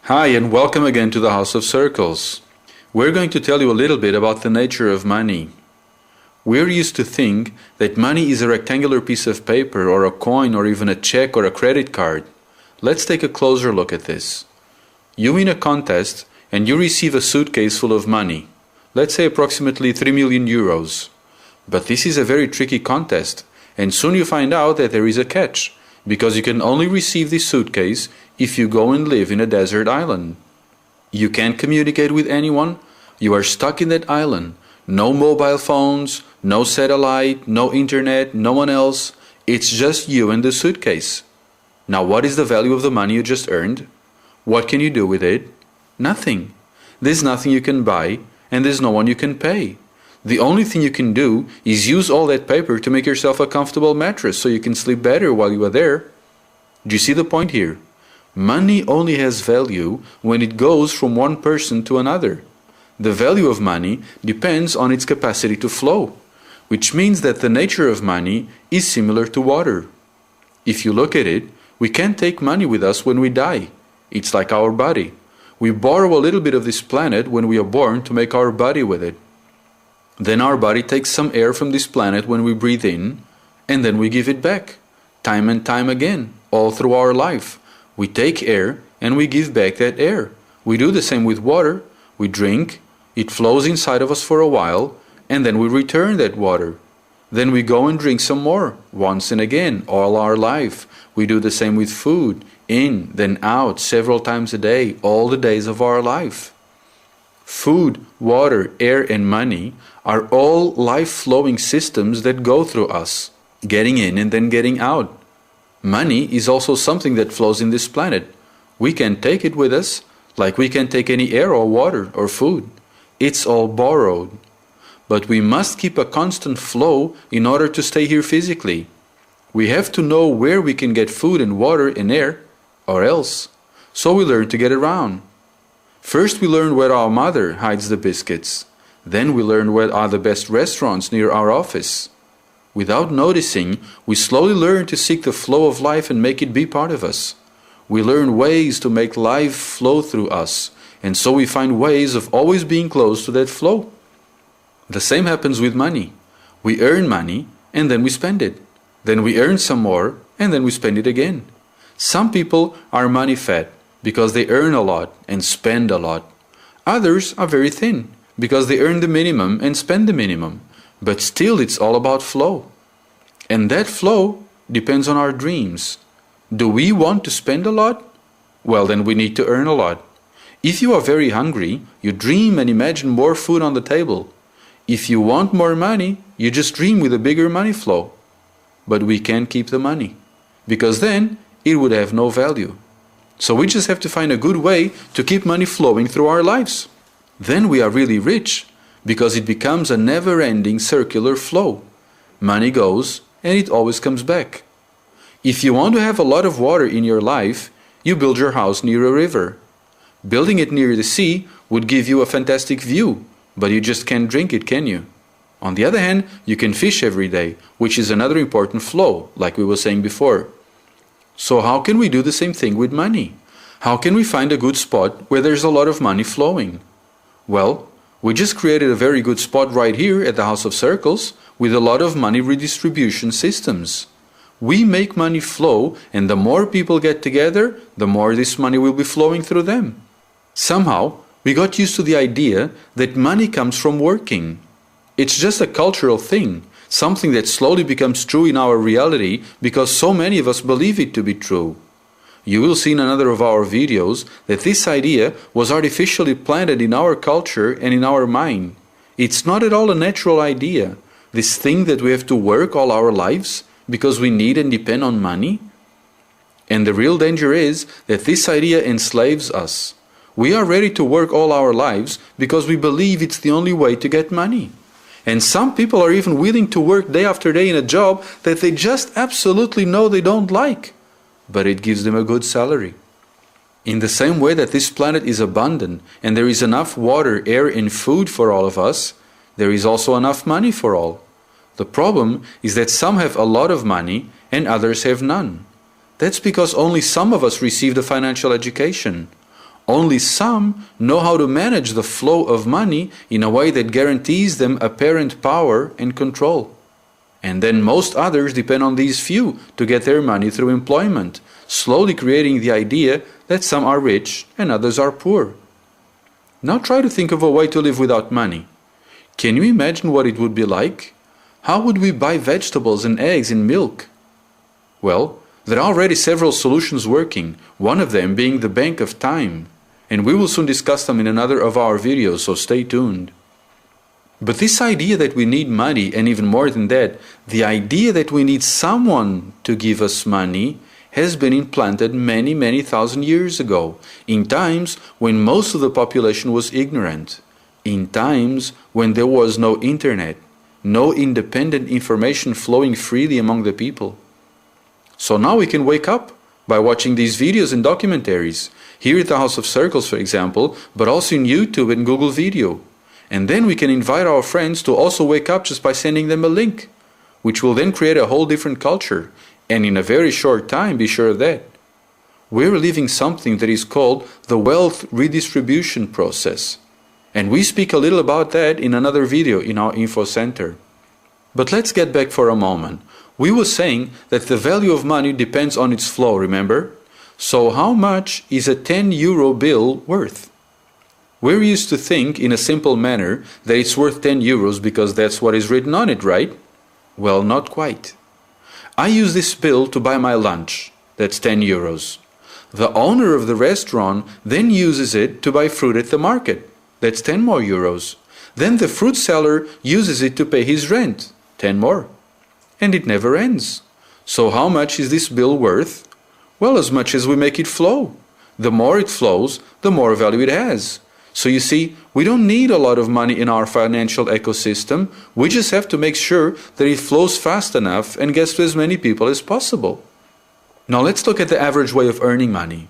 Hi, and welcome again to the House of Circles. We're going to tell you a little bit about the nature of money. We're used to think that money is a rectangular piece of paper or a coin or even a check or a credit card. Let's take a closer look at this. You win a contest and you receive a suitcase full of money. Let's say approximately 3 million euros. But this is a very tricky contest, and soon you find out that there is a catch, because you can only receive this suitcase if you go and live in a desert island. You can't communicate with anyone. You are stuck in that island. No mobile phones, no satellite, no internet, no one else. It's just you and the suitcase. Now, what is the value of the money you just earned? What can you do with it? Nothing. There's nothing you can buy, and there's no one you can pay. The only thing you can do is use all that paper to make yourself a comfortable mattress so you can sleep better while you are there. Do you see the point here? Money only has value when it goes from one person to another. The value of money depends on its capacity to flow, which means that the nature of money is similar to water. If you look at it, we can't take money with us when we die. It's like our body. We borrow a little bit of this planet when we are born to make our body with it. Then our body takes some air from this planet when we breathe in, and then we give it back, time and time again, all through our life. We take air and we give back that air. We do the same with water. We drink, it flows inside of us for a while, and then we return that water. Then we go and drink some more, once and again, all our life. We do the same with food, in, then out, several times a day, all the days of our life. Food, water, air, and money are all life-flowing systems that go through us, getting in and then getting out. Money is also something that flows in this planet. We can take it with us, like we can take any air or water or food. It's all borrowed. But we must keep a constant flow in order to stay here physically. We have to know where we can get food and water and air, or else. So we learn to get around. First we learn where our mother hides the biscuits. Then we learn where are the best restaurants near our office. Without noticing, we slowly learn to seek the flow of life and make it be part of us. We learn ways to make life flow through us, and so we find ways of always being close to that flow. The same happens with money. We earn money and then we spend it. Then we earn some more and then we spend it again. Some people are money fat because they earn a lot and spend a lot. Others are very thin because they earn the minimum and spend the minimum. But still it's all about flow. And that flow depends on our dreams. Do we want to spend a lot? Well, then we need to earn a lot. If you are very hungry, you dream and imagine more food on the table. If you want more money, you just dream with a bigger money flow. But we can't keep the money, because then it would have no value. So we just have to find a good way to keep money flowing through our lives. Then we are really rich, because it becomes a never-ending circular flow. Money goes and it always comes back. If you want to have a lot of water in your life, you build your house near a river. Building it near the sea would give you a fantastic view, but you just can't drink it, can you? On the other hand, you can fish every day, which is another important flow, like we were saying before. So how can we do the same thing with money? How can we find a good spot where there's a lot of money flowing? Well, we just created a very good spot right here at the House of Circles with a lot of money redistribution systems. We make money flow, and the more people get together, the more this money will be flowing through them. Somehow, we got used to the idea that money comes from working. It's just a cultural thing, something that slowly becomes true in our reality because so many of us believe it to be true. You will see in another of our videos that this idea was artificially planted in our culture and in our mind. It's not at all a natural idea, this thing that we have to work all our lives because we need and depend on money. And the real danger is that this idea enslaves us. We are ready to work all our lives because we believe it's the only way to get money. And some people are even willing to work day after day in a job that they just absolutely know they don't like, but it gives them a good salary. In the same way that this planet is abundant and there is enough water, air, and food for all of us, there is also enough money for all. The problem is that some have a lot of money and others have none. That's because only some of us received a financial education. Only some know how to manage the flow of money in a way that guarantees them apparent power and control. And then most others depend on these few to get their money through employment, slowly creating the idea that some are rich and others are poor. Now try to think of a way to live without money. Can you imagine what it would be like? How would we buy vegetables and eggs and milk? Well, there are already several solutions working, one of them being the bank of time. And we will soon discuss them in another of our videos, so stay tuned. But this idea that we need money, and even more than that, the idea that we need someone to give us money, has been implanted many thousand years ago, in times when most of the population was ignorant, in times when there was no internet, no independent information flowing freely among the people. So now we can wake up by watching these videos and documentaries, here at the House of Circles, for example, but also in YouTube and Google Video. And then we can invite our friends to also wake up just by sending them a link, which will then create a whole different culture, and in a very short time, be sure of that. We're living something that is called the wealth redistribution process. And we speak a little about that in another video in our info center. But let's get back for a moment. We were saying that the value of money depends on its flow, remember? So how much is a 10-euro bill worth? We're used to think in a simple manner that it's worth 10 euros because that's what is written on it, right? Well, not quite. I use this bill to buy my lunch. That's 10 euros. The owner of the restaurant then uses it to buy fruit at the market. That's 10 more euros. Then the fruit seller uses it to pay his rent. 10 more. And it never ends. So how much is this bill worth? Well, as much as we make it flow. The more it flows, the more value it has. So you see, we don't need a lot of money in our financial ecosystem. We just have to make sure that it flows fast enough and gets to as many people as possible. Now let's look at the average way of earning money.